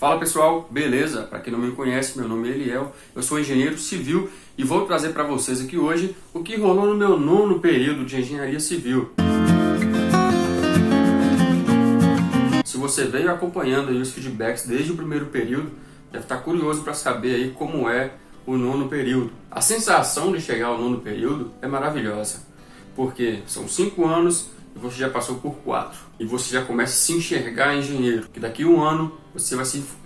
Fala pessoal, beleza? Para quem não me conhece, meu nome é Eliel, eu sou engenheiro civil e vou trazer para vocês aqui hoje o que rolou no meu nono período de engenharia civil. Se você veio acompanhando aí os feedbacks desde o primeiro período, deve estar curioso para saber aí como é o nono período. A sensação de chegar ao nono período é maravilhosa, porque são 5 anos e você já passou por 4. E você já começa a se enxergar engenheiro, que daqui a 1 ano você vai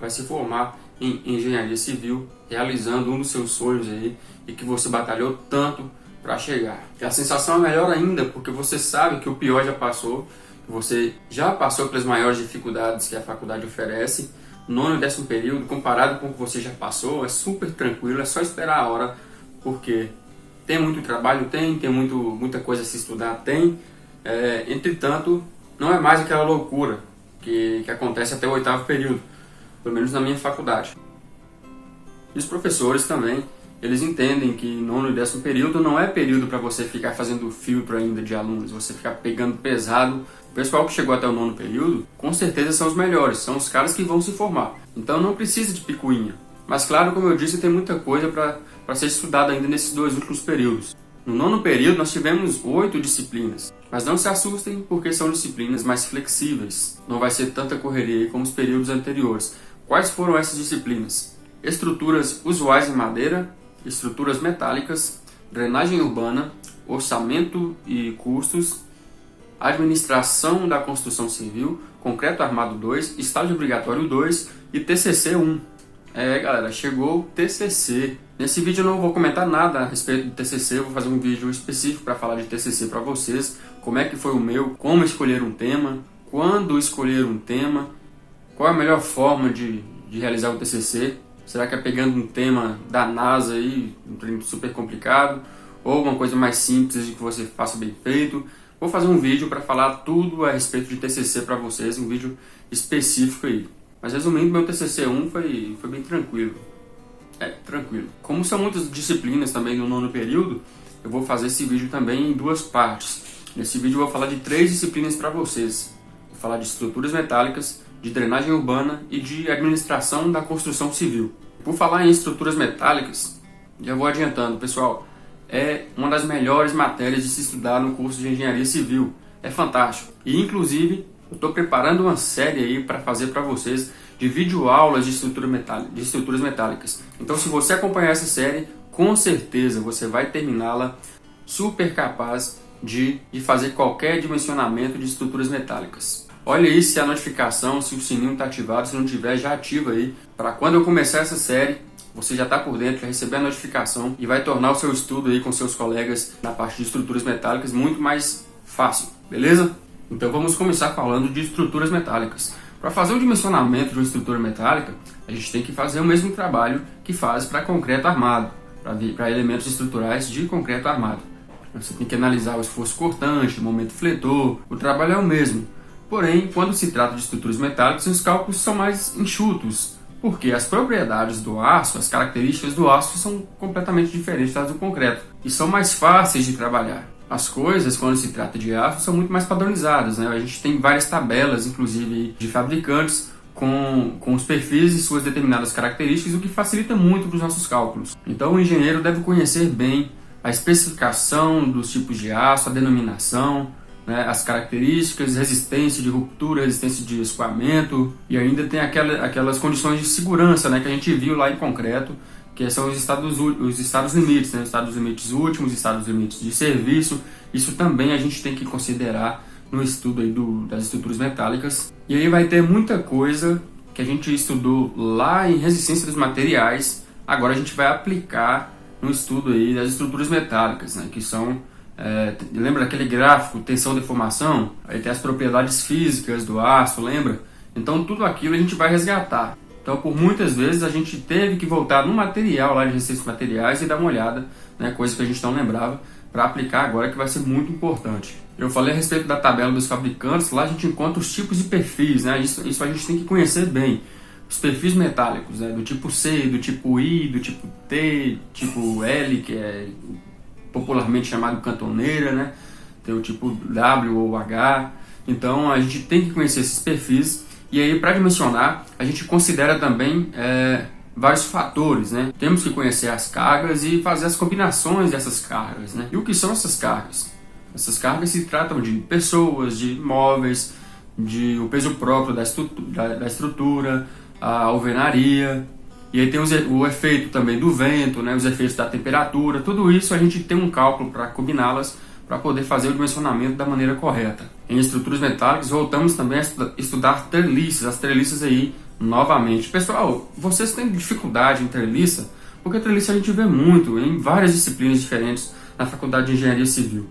se formar em engenharia civil, realizando um dos seus sonhos aí e que você batalhou tanto para chegar. E a sensação é melhor ainda, porque você sabe que o pior já passou, que você já passou pelas maiores dificuldades que a faculdade oferece. Nono e 10º período, comparado com o que você já passou, é super tranquilo, é só esperar a hora, porque tem muito trabalho, tem muita coisa a se estudar, tem. Entretanto, não é mais aquela loucura que acontece até o 8º período, pelo menos na minha faculdade. E os professores também, eles entendem que nono e 10º período não é período para você ficar fazendo filtro ainda de alunos, você ficar pegando pesado. O pessoal que chegou até o nono período, com certeza são os melhores, são os caras que vão se formar. Então não precisa de picuinha. Mas claro, como eu disse, tem muita coisa para ser estudada ainda nesses 2 últimos períodos. No nono período nós tivemos 8 disciplinas, mas não se assustem porque são disciplinas mais flexíveis. Não vai ser tanta correria como os períodos anteriores. Quais foram essas disciplinas? Estruturas usuais em madeira, estruturas metálicas, drenagem urbana, orçamento e custos, administração da construção civil, concreto armado 2, estágio obrigatório 2 e TCC 1. Galera, chegou o TCC. Nesse vídeo eu não vou comentar nada a respeito do TCC, eu vou fazer um vídeo específico para falar de TCC para vocês, como é que foi o meu, como escolher um tema, quando escolher um tema, qual é a melhor forma de realizar o TCC. Será que é pegando um tema da NASA aí, um treino super complicado, ou uma coisa mais simples de que você faça bem feito? Vou fazer um vídeo para falar tudo a respeito de TCC para vocês, um vídeo específico aí. Mas resumindo, meu TCC 1 foi bem tranquilo. Tranquilo. Como são muitas disciplinas também no nono período, eu vou fazer esse vídeo também em 2 partes. Nesse vídeo eu vou falar de 3 disciplinas para vocês. Vou falar de estruturas metálicas, de drenagem urbana e de administração da construção civil. Por falar em estruturas metálicas, já vou adiantando, pessoal, é uma das melhores matérias de se estudar no curso de engenharia civil. É fantástico. E inclusive eu estou preparando uma série aí para fazer para vocês de videoaulas de estruturas metálicas. Então, se você acompanhar essa série, com certeza você vai terminá-la super capaz de fazer qualquer dimensionamento de estruturas metálicas. Olha aí se a notificação, se o sininho está ativado, se não tiver, já ativa aí, para quando eu começar essa série, você já está por dentro, vai receber a notificação e vai tornar o seu estudo aí com seus colegas na parte de estruturas metálicas muito mais fácil, beleza? Então vamos começar falando de estruturas metálicas. Para fazer o dimensionamento de uma estrutura metálica, a gente tem que fazer o mesmo trabalho que faz para concreto armado, para elementos estruturais de concreto armado. Você tem que analisar o esforço cortante, o momento fletor, o trabalho é o mesmo. Porém, quando se trata de estruturas metálicas, os cálculos são mais enxutos, porque as propriedades do aço, as características do aço são completamente diferentes das do concreto e são mais fáceis de trabalhar. As coisas, quando se trata de aço, são muito mais padronizadas, né? A gente tem várias tabelas, inclusive, de fabricantes com os perfis e suas determinadas características, o que facilita muito para os nossos cálculos. Então, o engenheiro deve conhecer bem a especificação dos tipos de aço, a denominação, né, as características, resistência de ruptura, resistência de escoamento, e ainda tem aquelas condições de segurança, né, que a gente viu lá em concreto, que são os estados limites, né? Estados limites últimos, estados limites de serviço. Isso também a gente tem que considerar no estudo aí das estruturas metálicas. E aí vai ter muita coisa que a gente estudou lá em resistência dos materiais, agora a gente vai aplicar no estudo aí das estruturas metálicas, né? Que são, lembra daquele gráfico, tensão, deformação? Aí tem as propriedades físicas do aço, lembra? Então tudo aquilo a gente vai resgatar. Então, por muitas vezes, a gente teve que voltar no material lá de resistência de materiais e dar uma olhada, né, coisa que a gente não lembrava, para aplicar agora, que vai ser muito importante. Eu falei a respeito da tabela dos fabricantes, lá a gente encontra os tipos de perfis, né, isso a gente tem que conhecer bem. Os perfis metálicos, né, do tipo C, do tipo I, do tipo T, tipo L, que é popularmente chamado cantoneira, né, tem o tipo W ou H. Então, a gente tem que conhecer esses perfis E aí, para dimensionar, a gente considera também vários fatores, né? Temos que conhecer as cargas e fazer as combinações dessas cargas, né? E o que são essas cargas? Essas cargas se tratam de pessoas, de móveis, de o peso próprio da estrutura, a alvenaria, e aí tem o efeito também do vento, né? Os efeitos da temperatura, tudo isso a gente tem um cálculo para combiná-las para poder fazer o dimensionamento da maneira correta. Em estruturas metálicas, voltamos também a estudar treliças, as treliças aí novamente. Pessoal, vocês têm dificuldade em treliça? Porque treliça a gente vê muito em várias disciplinas diferentes na Faculdade de Engenharia Civil.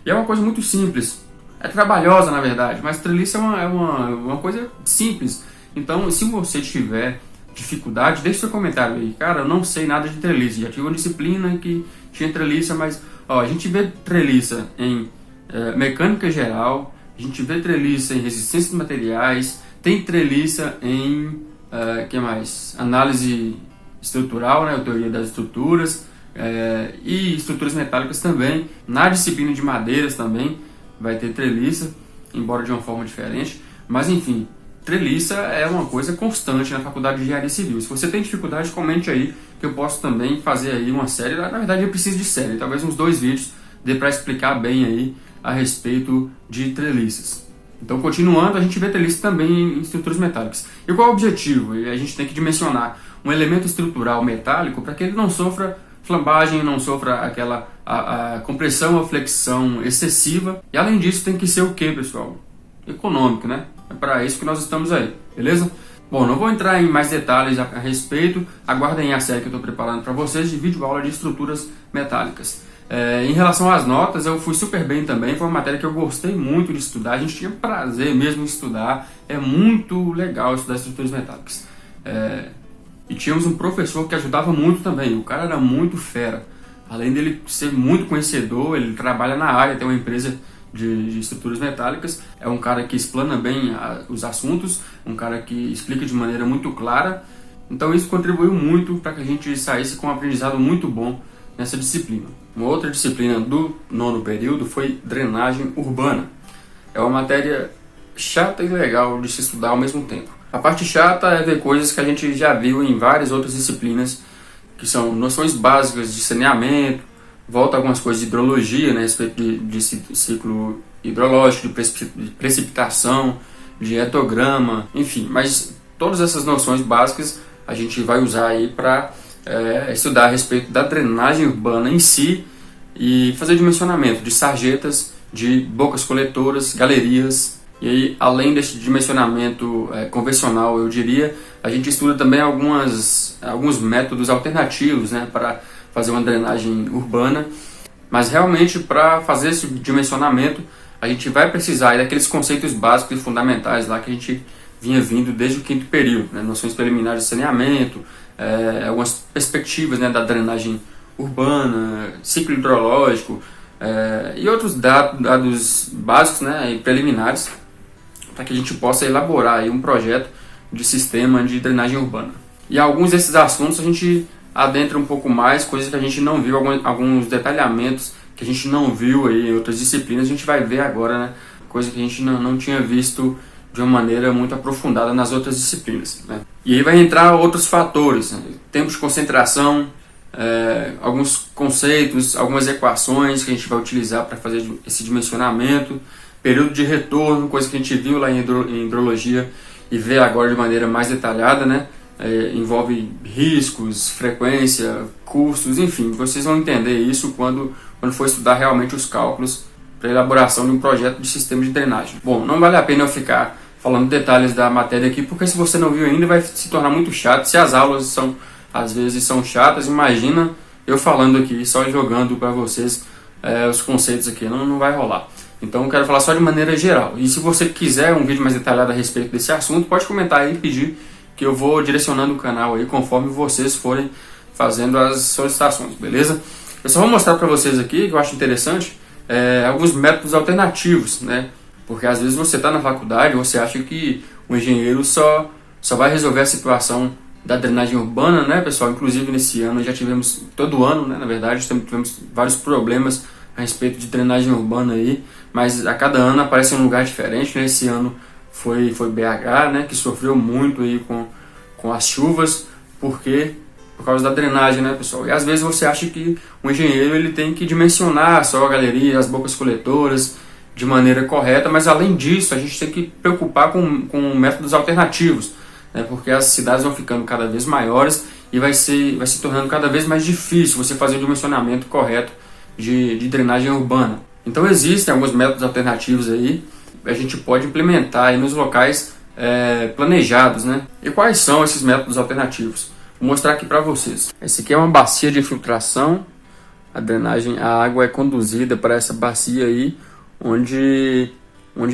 E é uma coisa muito simples, é trabalhosa na verdade, mas treliça é uma coisa simples. Então, se você tiver dificuldade, deixe seu comentário aí. Cara, eu não sei nada de treliça, já tive uma disciplina que tinha treliça, mas a gente vê treliça em mecânica geral, a gente vê treliça em resistência de materiais, tem treliça em que mais? Análise estrutural, né? Teoria das estruturas, e estruturas metálicas também. Na disciplina de madeiras também vai ter treliça, embora de uma forma diferente, mas enfim, treliça é uma coisa constante na Faculdade de Engenharia Civil. Se você tem dificuldade, comente aí, que eu posso também fazer aí uma série. Na verdade, eu preciso de série, talvez uns 2 vídeos dê para explicar bem aí a respeito de treliças. Então, continuando, a gente vê treliça também em estruturas metálicas. E qual é o objetivo? A gente tem que dimensionar um elemento estrutural metálico para que ele não sofra flambagem, não sofra aquela a compressão ou flexão excessiva. E além disso, tem que ser o que, pessoal? Econômico, né? É para isso que nós estamos aí, beleza? Bom, não vou entrar em mais detalhes a respeito, aguardem a série que eu estou preparando para vocês de vídeo aula de estruturas metálicas. Em relação às notas, eu fui super bem também, foi uma matéria que eu gostei muito de estudar, a gente tinha prazer mesmo em estudar, é muito legal estudar estruturas metálicas. E tínhamos um professor que ajudava muito também, o cara era muito fera, além dele ser muito conhecedor, ele trabalha na área, tem uma empresa de estruturas metálicas, é um cara que explana bem os assuntos, um cara que explica de maneira muito clara, então isso contribuiu muito para que a gente saísse com um aprendizado muito bom nessa disciplina. Uma outra disciplina do 9º período foi drenagem urbana. É uma matéria chata e legal de se estudar ao mesmo tempo. A parte chata é ver coisas que a gente já viu em várias outras disciplinas, que são noções básicas de saneamento, volta algumas coisas de hidrologia, né, a respeito de ciclo hidrológico, de precipitação, de etograma, enfim. Mas todas essas noções básicas a gente vai usar aí para estudar a respeito da drenagem urbana em si e fazer dimensionamento de sarjetas, de bocas coletoras, galerias. E aí, além desse dimensionamento convencional, eu diria, a gente estuda também alguns métodos alternativos, né, para fazer uma drenagem urbana. Mas realmente, para fazer esse dimensionamento, a gente vai precisar daqueles conceitos básicos e fundamentais lá que a gente vinha vindo desde o 5º período, né, noções preliminares de saneamento, algumas perspectivas, né, da drenagem urbana, ciclo hidrológico e outros dados básicos, né, e preliminares, para que a gente possa elaborar aí um projeto de sistema de drenagem urbana. E alguns desses assuntos a gente adentra um pouco mais, coisas que a gente não viu, alguns detalhamentos que a gente não viu aí em outras disciplinas, a gente vai ver agora, né, coisa que a gente não tinha visto de uma maneira muito aprofundada nas outras disciplinas, né? E aí vai entrar outros fatores, né? Tempo de concentração, alguns conceitos, algumas equações que a gente vai utilizar para fazer esse dimensionamento, período de retorno, coisa que a gente viu lá em hidrologia e vê agora de maneira mais detalhada, né? Envolve riscos, frequência, custos, enfim, vocês vão entender isso quando for estudar realmente os cálculos para a elaboração de um projeto de sistema de drenagem. Bom, não vale a pena eu ficar falando detalhes da matéria aqui, porque se você não viu ainda vai se tornar muito chato. Se as aulas às vezes são chatas, imagina eu falando aqui, só jogando para vocês os conceitos aqui, não vai rolar. Então eu quero falar só de maneira geral. E se você quiser um vídeo mais detalhado a respeito desse assunto, pode comentar aí e pedir, que eu vou direcionando o canal aí conforme vocês forem fazendo as solicitações, beleza? Eu só vou mostrar para vocês aqui, que eu acho interessante, alguns métodos alternativos, né? Porque às vezes você está na faculdade e você acha que o engenheiro só vai resolver a situação da drenagem urbana, né, pessoal? Inclusive nesse ano já tivemos, todo ano, né, na verdade, tivemos vários problemas a respeito de drenagem urbana aí, mas a cada ano aparece um lugar diferente, né? Esse ano foi BH, né, que sofreu muito aí com as chuvas, porque por causa da drenagem, né, pessoal? E às vezes você acha que o engenheiro ele tem que dimensionar só a galeria, as bocas coletoras de maneira correta, mas além disso a gente tem que preocupar com métodos alternativos, né, porque as cidades vão ficando cada vez maiores e vai se tornando cada vez mais difícil você fazer o dimensionamento correto de drenagem urbana. Então existem alguns métodos alternativos aí, a gente pode implementar aí nos locais planejados, né? E quais são esses métodos alternativos? Vou mostrar aqui para vocês. Esse aqui é uma bacia de infiltração. A água é conduzida para essa bacia aí, onde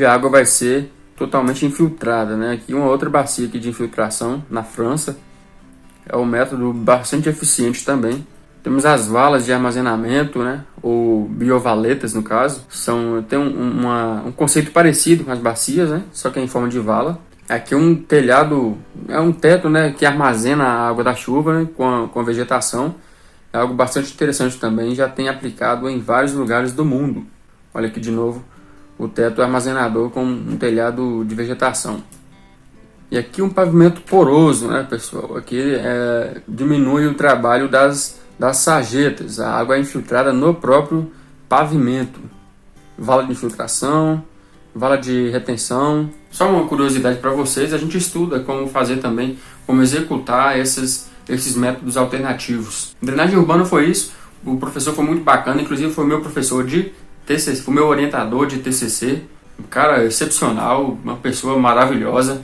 a água vai ser totalmente infiltrada, né? Aqui uma outra bacia aqui de infiltração na França. É um método bastante eficiente também. Temos as valas de armazenamento, né? Ou biovaletas no caso. Tem um conceito parecido com as bacias, né? Só que é em forma de vala. Aqui um telhado, é um teto, né, que armazena a água da chuva, né, com a vegetação. É algo bastante interessante também, já tem aplicado em vários lugares do mundo. Olha aqui de novo, o teto armazenador com um telhado de vegetação. E aqui um pavimento poroso, né, pessoal? Aqui diminui o trabalho das sarjetas, a água é infiltrada no próprio pavimento. Vala de infiltração, vala de retenção. Só uma curiosidade para vocês, a gente estuda como fazer também, como executar esses métodos alternativos. Drenagem urbana foi isso, o professor foi muito bacana, inclusive foi meu professor de TCC, foi meu orientador de TCC, um cara excepcional, uma pessoa maravilhosa.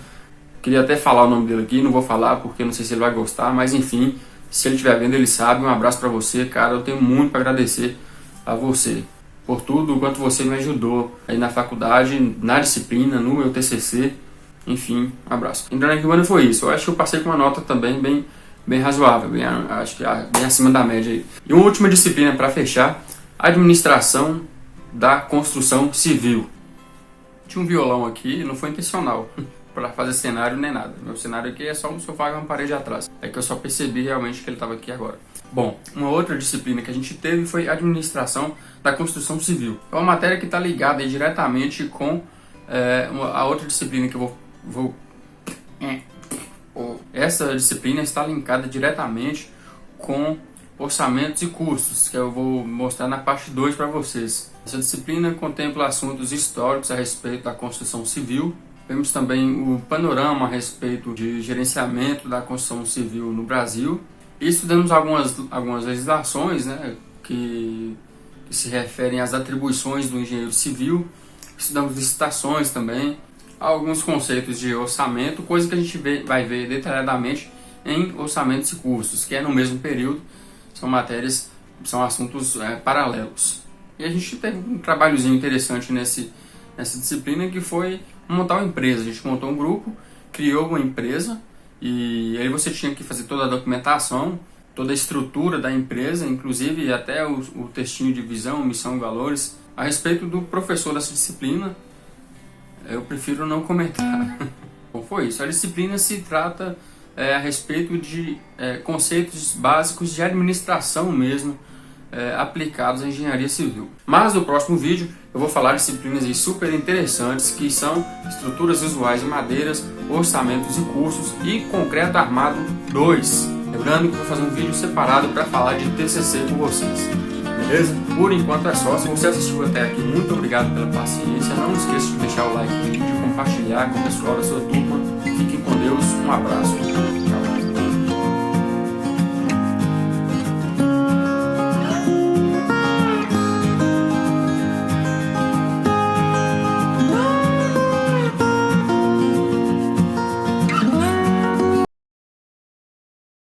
Queria até falar o nome dele aqui, não vou falar porque não sei se ele vai gostar, mas enfim, se ele estiver vendo ele sabe. Um abraço para você, cara, eu tenho muito para agradecer a você por tudo o quanto você me ajudou aí na faculdade, na disciplina, no meu TCC, enfim, um abraço. Em drenagem urbana foi isso, eu acho que eu passei com uma nota também bem razoável, acho que bem acima da média aí. E uma última disciplina para fechar, administração da construção civil. Tinha um violão aqui, não foi intencional para fazer cenário nem nada. Meu cenário aqui é só um sofá e uma parede atrás. É que eu só percebi realmente que ele estava aqui agora. Bom, uma outra disciplina que a gente teve foi administração da construção civil. É uma matéria que está ligada aí diretamente com a outra disciplina que eu vou essa disciplina está linkada diretamente com orçamentos e custos, que eu vou mostrar na parte 2 para vocês. Essa disciplina contempla assuntos históricos a respeito da construção civil. Vemos também o panorama a respeito de gerenciamento da construção civil no Brasil. E estudamos algumas legislações, né, que se referem às atribuições do engenheiro civil. Estudamos licitações também, alguns conceitos de orçamento, coisa que a gente vai ver detalhadamente em orçamentos e custos, que é no mesmo período, são assuntos paralelos. E a gente teve um trabalhozinho interessante nessa disciplina, que foi montar uma empresa. A gente montou um grupo, criou uma empresa, e aí você tinha que fazer toda a documentação, toda a estrutura da empresa, inclusive até o textinho de visão, missão e valores. A respeito do professor dessa disciplina, eu prefiro não comentar. Bom, foi isso. A disciplina se trata a respeito de conceitos básicos de administração mesmo, aplicados à engenharia civil. Mas no próximo vídeo eu vou falar de disciplinas aí super interessantes, que são estruturas visuais de madeiras, orçamentos e custos e concreto armado 2. Lembrando que eu vou fazer um vídeo separado para falar de TCC com vocês. Beleza? Por enquanto é só. Se você assistiu até aqui, muito obrigado pela paciência. Não esqueça de deixar o like, de compartilhar com o pessoal da sua turma. Fiquem com Deus. Um abraço.